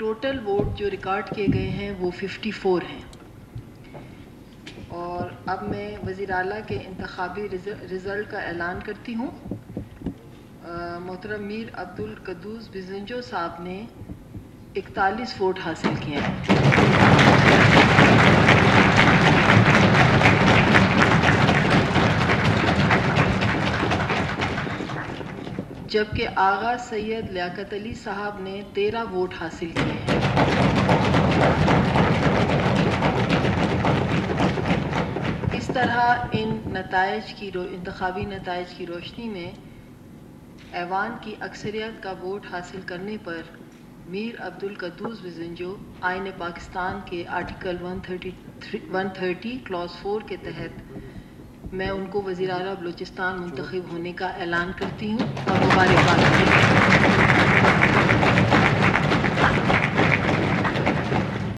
Total vote جو record کیے گئے ہیں وہ 54 ہیں. اور اب میں وزیر اعلیٰ کے انتخابی رزلٹ کا اعلان کرتی ہوں. محترم میر عبدالقدوس بزنجو صاحب نے 41 ووٹ حاصل کیے ہیں. جبکہ آغا سید لیاقت علی صاحب نے 13 ووٹ حاصل کیے ہیں. اس طرح ان انتخابی نتائج کی روشنی میں ایوان کی اکثریت کا ووٹ حاصل کرنے پر میر عبدالقدوس بزنجو آئین پاکستان کے آرٹیکل 130 کلاس 4 کے تحت میں ان کو وزیر اعلیٰ بلوچستان منتخب ہونے کا اعلان کرتی ہوں اور مبارکباد.